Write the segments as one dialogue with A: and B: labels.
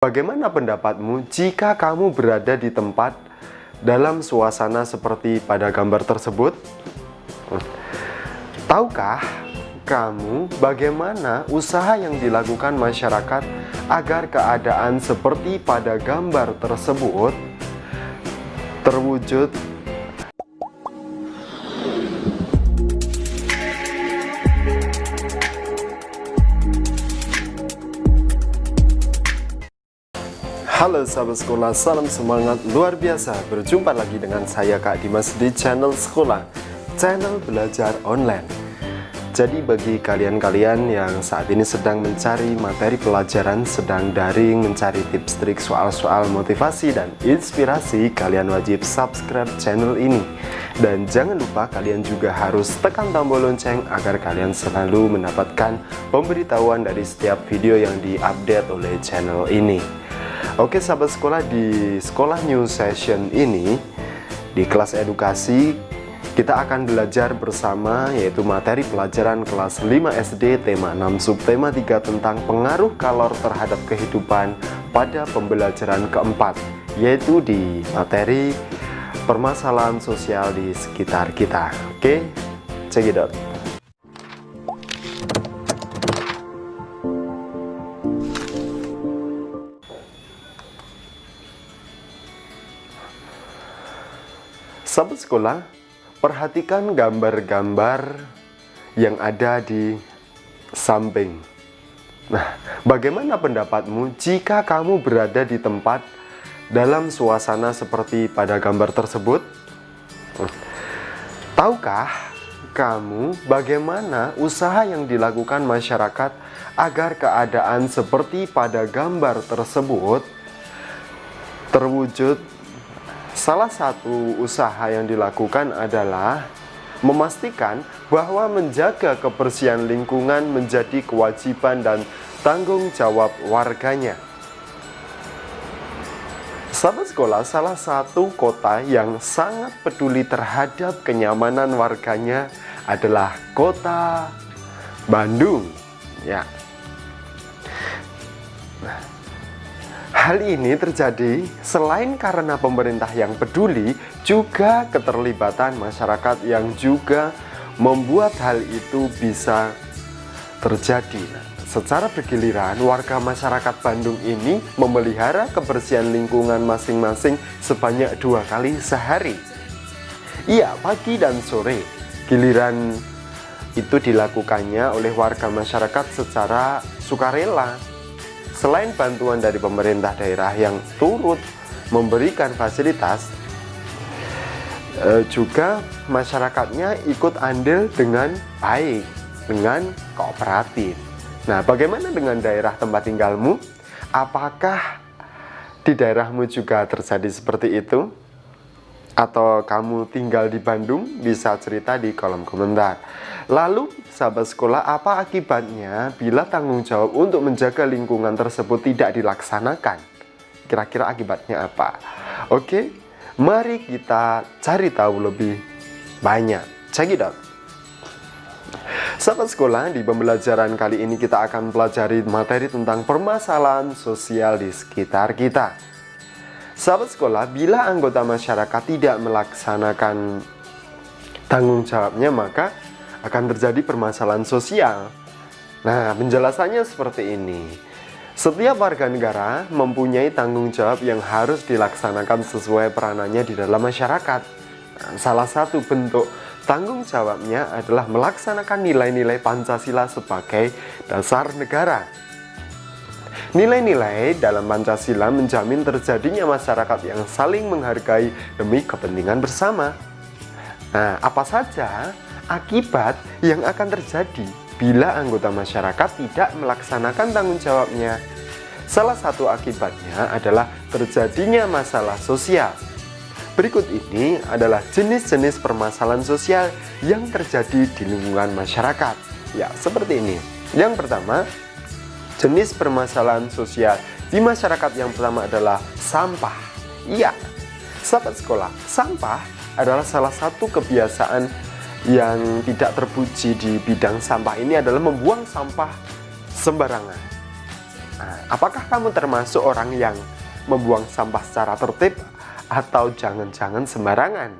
A: Bagaimana pendapatmu jika kamu berada di tempat dalam suasana seperti pada gambar tersebut? Tahukah kamu bagaimana usaha yang dilakukan masyarakat agar keadaan seperti pada gambar tersebut terwujud? Halo sahabat sekolah, salam semangat luar biasa. Berjumpa lagi dengan saya Kak Dimas di channel sekolah, channel belajar online. Jadi bagi kalian-kalian yang saat ini sedang mencari materi pelajaran, sedang daring, mencari tips trik soal-soal motivasi dan inspirasi, kalian wajib subscribe channel ini. Dan jangan lupa kalian juga harus tekan tombol lonceng agar kalian selalu mendapatkan pemberitahuan dari setiap video yang diupdate oleh channel ini. Oke sahabat sekolah, di sekolah new session ini, di kelas edukasi, kita akan belajar bersama yaitu materi pelajaran kelas 5 SD tema 6 subtema 3 tentang pengaruh kalor terhadap kehidupan pada pembelajaran keempat, yaitu di materi permasalahan sosial di sekitar kita. Oke, check it out. Sahabat sekolah, perhatikan gambar-gambar yang ada di samping. Nah, bagaimana pendapatmu jika kamu berada di tempat dalam suasana seperti pada gambar tersebut? Tahukah kamu bagaimana usaha yang dilakukan masyarakat agar keadaan seperti pada gambar tersebut terwujud? Salah satu usaha yang dilakukan adalah memastikan bahwa menjaga kebersihan lingkungan menjadi kewajiban dan tanggung jawab warganya. Sahabat sekolah, salah satu kota yang sangat peduli terhadap kenyamanan warganya adalah kota Bandung. Ya. Hal ini terjadi selain karena pemerintah yang peduli, juga keterlibatan masyarakat yang juga membuat hal itu bisa terjadi. Secara bergiliran, warga masyarakat Bandung ini memelihara kebersihan lingkungan masing-masing sebanyak 2 kali sehari. Iya, pagi dan sore. Giliran itu dilakukannya oleh warga masyarakat secara sukarela. Selain bantuan dari pemerintah daerah yang turut memberikan fasilitas, juga masyarakatnya ikut andil dengan baik, dengan kooperatif. Nah, bagaimana dengan daerah tempat tinggalmu? Apakah di daerahmu juga terjadi seperti itu? Atau kamu tinggal di Bandung? Bisa cerita di kolom komentar. Lalu, sahabat sekolah, apa akibatnya bila tanggung jawab untuk menjaga lingkungan tersebut tidak dilaksanakan? Kira-kira akibatnya apa? Oke, mari kita cari tahu lebih banyak. Check it out. Sahabat sekolah, di pembelajaran kali ini kita akan pelajari materi tentang permasalahan sosial di sekitar kita. Sahabat sekolah, bila anggota masyarakat tidak melaksanakan tanggung jawabnya, maka akan terjadi permasalahan sosial. Nah, penjelasannya seperti ini. Setiap warga negara mempunyai tanggung jawab yang harus dilaksanakan sesuai peranannya di dalam masyarakat. Nah, salah satu bentuk tanggung jawabnya adalah melaksanakan nilai-nilai Pancasila sebagai dasar negara. Nilai-nilai dalam Pancasila menjamin terjadinya masyarakat yang saling menghargai demi kepentingan bersama. Nah, apa saja akibat yang akan terjadi bila anggota masyarakat tidak melaksanakan tanggung jawabnya? Salah satu akibatnya adalah terjadinya masalah sosial. Berikut ini adalah jenis-jenis permasalahan sosial yang terjadi di lingkungan masyarakat. Ya, seperti ini. Yang pertama, jenis permasalahan sosial di masyarakat yang pertama adalah sampah. Iya, sahabat sekolah, sampah adalah salah satu kebiasaan yang tidak terpuji di bidang sampah ini adalah membuang sampah sembarangan. Nah, apakah kamu termasuk orang yang membuang sampah secara tertib atau jangan-jangan sembarangan?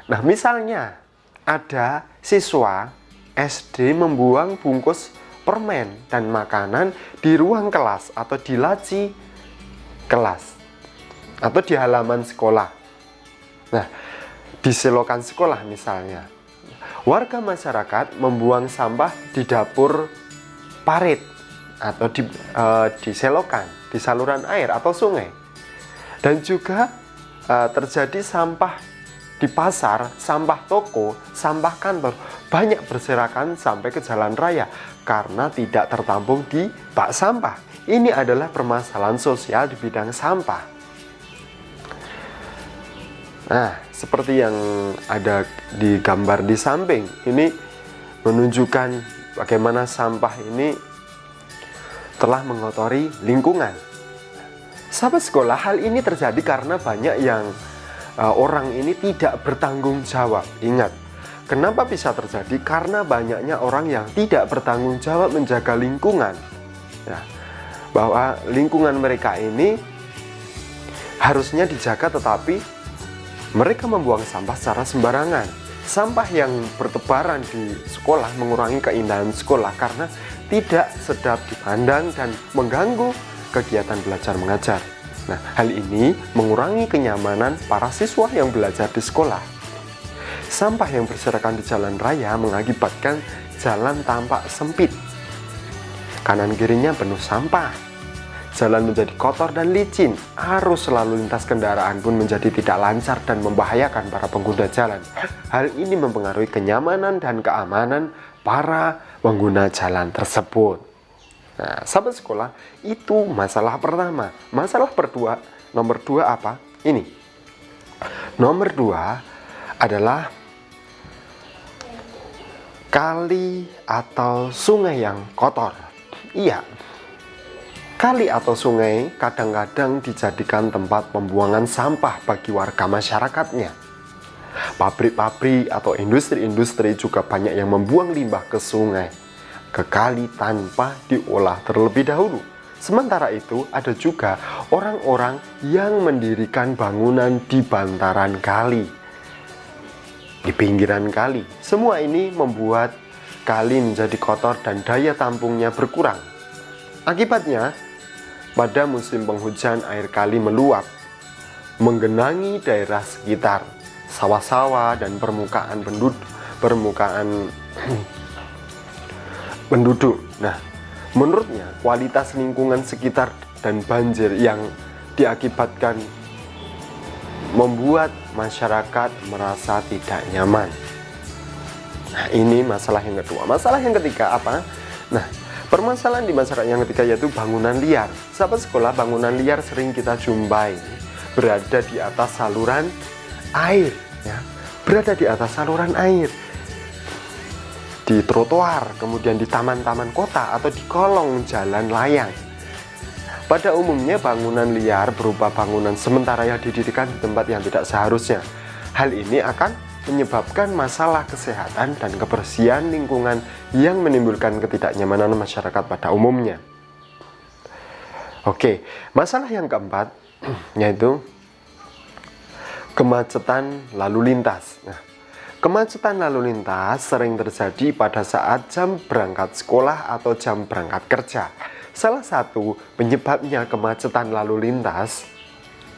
A: Nah, misalnya ada siswa SD membuang bungkus permen dan makanan di ruang kelas atau di laci kelas atau di halaman sekolah. Nah, di selokan sekolah misalnya, warga masyarakat membuang sampah di dapur parit atau di selokan, di saluran air atau sungai. Dan juga terjadi sampah di pasar, sampah toko, sampah kantor banyak berserakan sampai ke jalan raya karena tidak tertampung di bak sampah. Ini adalah permasalahan sosial di bidang sampah. Nah, seperti yang ada di gambar di samping, ini menunjukkan bagaimana sampah ini telah mengotori lingkungan. Sahabat sekolah, hal ini terjadi karena banyak yang orang ini tidak bertanggung jawab. Ingat, kenapa bisa terjadi? Karena banyaknya orang yang tidak bertanggung jawab menjaga lingkungan. Ya, bahwa lingkungan mereka ini harusnya dijaga, tetapi mereka membuang sampah secara sembarangan. Sampah yang bertebaran di sekolah mengurangi keindahan sekolah karena tidak sedap dipandang dan mengganggu kegiatan belajar mengajar. Nah, hal ini mengurangi kenyamanan para siswa yang belajar di sekolah. Sampah yang berserakan di jalan raya mengakibatkan jalan tampak sempit. Kanan kirinya penuh sampah. Jalan menjadi kotor dan licin. Arus lalu lintas kendaraan pun menjadi tidak lancar dan membahayakan para pengguna jalan. Hal ini mempengaruhi kenyamanan dan keamanan para pengguna jalan tersebut. Nah, sahabat sekolah, itu masalah pertama. Masalah nomor dua apa? Ini. Nomor dua adalah kali atau sungai yang kotor. Iya, kali atau sungai kadang-kadang dijadikan tempat pembuangan sampah bagi warga masyarakatnya. Pabrik-pabrik atau industri-industri juga banyak yang membuang limbah ke sungai, ke kali tanpa diolah terlebih dahulu. Sementara itu, ada juga orang-orang yang mendirikan bangunan di bantaran kali, di pinggiran kali. Semua ini membuat kali menjadi kotor dan daya tampungnya berkurang. Akibatnya, pada musim penghujan air kali meluap, menggenangi daerah sekitar, sawah-sawah dan permukaan penduduk. Nah, menurutnya kualitas lingkungan sekitar dan banjir yang diakibatkan membuat masyarakat merasa tidak nyaman. Nah, ini masalah yang kedua. Masalah yang ketiga apa? Nah, permasalahan di masyarakat yang ketiga yaitu bangunan liar. Sahabat sekolah, bangunan liar sering kita jumpai berada di atas saluran air, ya. Berada di atas saluran air, di trotoar, kemudian di taman-taman kota atau di kolong jalan layang. Pada umumnya bangunan liar berupa bangunan sementara yang didirikan di tempat yang tidak seharusnya. Hal ini akan menyebabkan masalah kesehatan dan kebersihan lingkungan yang menimbulkan ketidaknyamanan masyarakat pada umumnya. Oke, masalah yang keempat yaitu kemacetan lalu lintas. Nah, kemacetan lalu lintas sering terjadi pada saat jam berangkat sekolah atau jam berangkat kerja. Salah satu penyebabnya kemacetan lalu lintas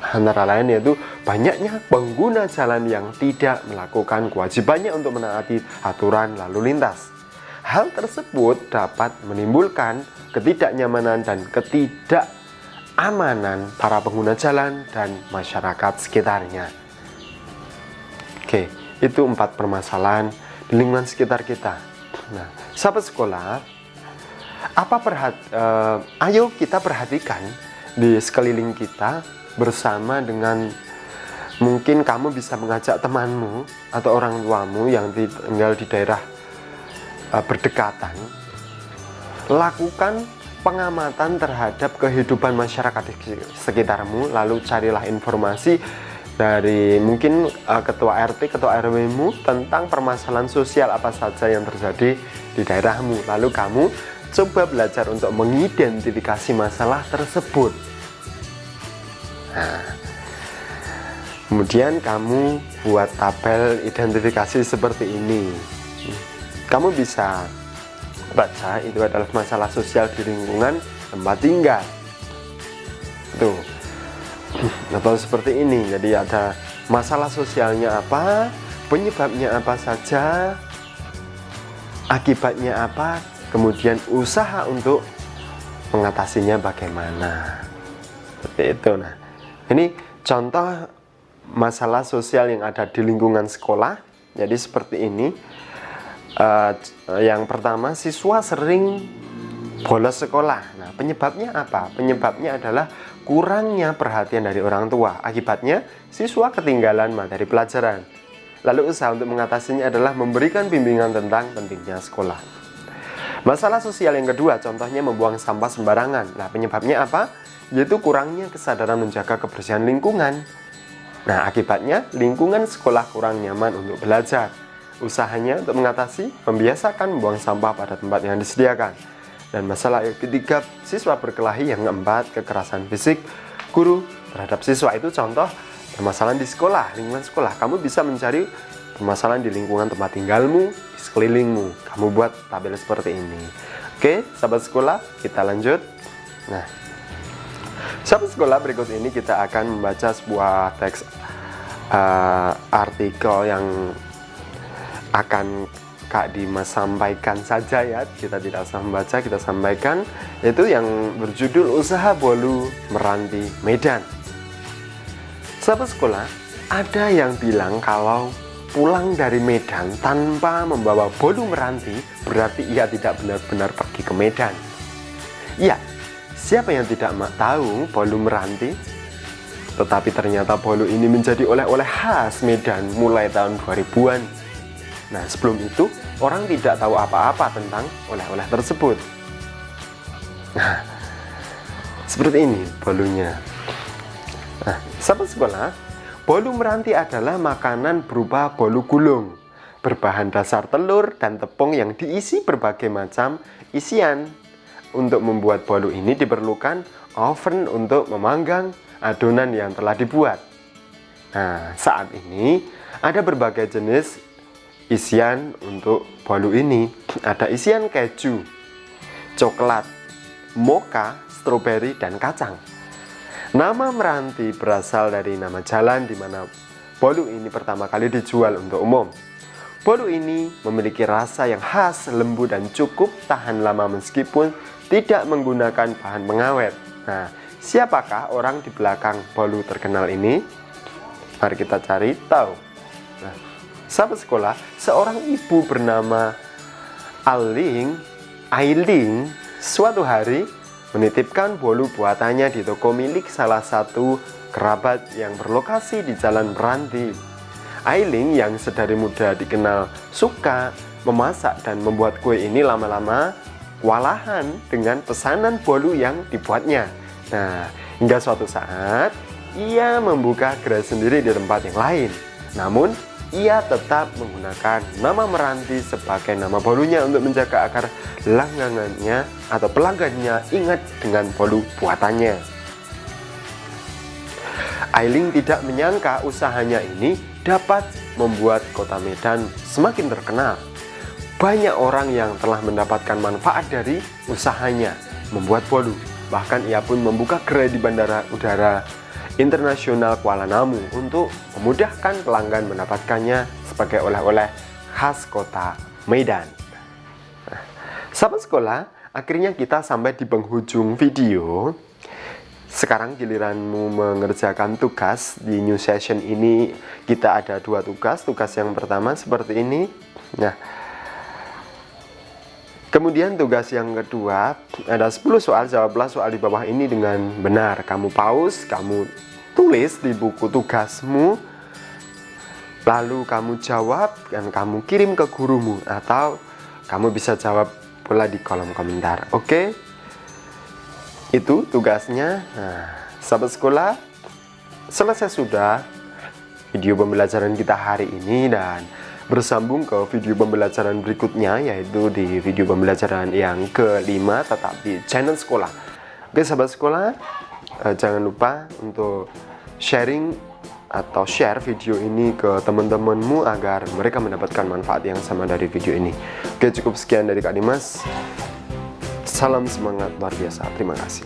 A: antara lain yaitu banyaknya pengguna jalan yang tidak melakukan kewajibannya untuk menaati aturan lalu lintas. Hal tersebut dapat menimbulkan ketidaknyamanan dan ketidakamanan para pengguna jalan dan masyarakat sekitarnya. Oke, itu 4 permasalahan di lingkungan sekitar kita. Nah, sahabat sekolah, ayo kita perhatikan di sekeliling kita bersama dengan, mungkin kamu bisa mengajak temanmu atau orang tuamu yang tinggal di daerah berdekatan. Lakukan pengamatan terhadap kehidupan masyarakat di sekitarmu, lalu carilah informasi dari mungkin ketua RT, ketua RW-mu tentang permasalahan sosial apa saja yang terjadi di daerahmu. Lalu kamu Coba belajar untuk mengidentifikasi masalah tersebut. Nah, kemudian kamu buat tabel identifikasi seperti ini. Kamu bisa baca itu adalah masalah sosial di lingkungan tempat tinggal. Tuh. Atau seperti ini. Jadi ada masalah sosialnya apa, penyebabnya apa saja, akibatnya apa, kemudian usaha untuk mengatasinya bagaimana. Seperti itu. Nah, ini contoh masalah sosial yang ada di lingkungan sekolah. Jadi seperti ini. Yang pertama, siswa sering bolos sekolah. Nah, penyebabnya apa? Penyebabnya adalah kurangnya perhatian dari orang tua. Akibatnya, siswa ketinggalan materi pelajaran. Lalu usaha untuk mengatasinya adalah memberikan bimbingan tentang pentingnya sekolah. Masalah sosial yang kedua, contohnya membuang sampah sembarangan. Nah, penyebabnya apa? Yaitu kurangnya kesadaran menjaga kebersihan lingkungan. Nah, akibatnya lingkungan sekolah kurang nyaman untuk belajar. Usahanya untuk mengatasi, membiasakan membuang sampah pada tempat yang disediakan. Dan masalah yang ketiga, siswa berkelahi. Yang keempat, kekerasan fisik guru terhadap siswa. Itu contoh permasalahan di sekolah, lingkungan sekolah. Kamu bisa mencari permasalahan di lingkungan tempat tinggalmu, di sekelilingmu. Kamu buat tabel seperti ini. Oke, sahabat sekolah, kita lanjut. Nah, sahabat sekolah, berikut ini kita akan membaca sebuah teks artikel yang akan Kak Dimas sampaikan saja ya. Kita tidak usah membaca, kita sampaikan. Yaitu yang berjudul Usaha Bolu Meranti Medan. Sahabat sekolah, ada yang bilang kalau pulang dari Medan tanpa membawa bolu meranti berarti ia tidak benar-benar pergi ke Medan. Iya, siapa yang tidak tahu bolu meranti? Tetapi ternyata bolu ini menjadi oleh-oleh khas Medan mulai tahun 2000-an. Nah, sebelum itu orang tidak tahu apa-apa tentang oleh-oleh tersebut. Nah, seperti ini bolunya. Nah, sahabat sekolah, bolu meranti adalah makanan berupa bolu gulung berbahan dasar telur dan tepung yang diisi berbagai macam isian. Untuk membuat bolu ini diperlukan oven untuk memanggang adonan yang telah dibuat. Nah, saat ini ada berbagai jenis isian untuk bolu ini. Ada isian keju, coklat, mocha, stroberi, dan kacang. Nama meranti berasal dari nama jalan di mana bolu ini pertama kali dijual untuk umum. Bolu ini memiliki rasa yang khas, lembut, dan cukup tahan lama meskipun tidak menggunakan bahan pengawet. Nah, siapakah orang di belakang bolu terkenal ini? Mari kita cari tahu. Nah, sahabat sekolah, seorang ibu bernama Ailing suatu hari menitipkan bolu buatannya di toko milik salah satu kerabat yang berlokasi di Jalan Meranti. Ailing yang sedari muda dikenal suka memasak dan membuat kue ini lama-lama kewalahan dengan pesanan bolu yang dibuatnya. Nah, hingga suatu saat ia membuka gerai sendiri di tempat yang lain. Namun, ia tetap menggunakan nama Meranti sebagai nama bolunya untuk menjaga agar langganannya atau pelanggannya ingat dengan bolu buatannya. Ailing tidak menyangka usahanya ini dapat membuat kota Medan semakin terkenal. Banyak orang yang telah mendapatkan manfaat dari usahanya membuat bolu. Bahkan ia pun membuka gerai di Bandara Udara Internasional Kuala Namu untuk memudahkan pelanggan mendapatkannya sebagai oleh-oleh khas kota Medan. Sahabat sekolah, akhirnya kita sampai di penghujung video. Sekarang giliranmu mengerjakan tugas. Di new session ini kita ada 2 tugas. Tugas yang pertama seperti ini. Nah, kemudian tugas yang kedua ada 10 soal. Jawablah soal di bawah ini dengan benar. Kamu pause, kamu tulis di buku tugasmu, lalu kamu jawab dan kamu kirim ke gurumu, atau kamu bisa jawab pula di kolom komentar. Oke? Itu tugasnya. Nah, sahabat sekolah, selesai sudah video pembelajaran kita hari ini, dan bersambung ke video pembelajaran berikutnya, yaitu di video pembelajaran yang kelima tetap di channel sekolah. Oke sahabat sekolah, jangan lupa untuk sharing atau share video ini ke teman-temanmu agar mereka mendapatkan manfaat yang sama dari video ini. Oke, cukup sekian dari Kak Dimas. Salam semangat luar biasa. Terima kasih.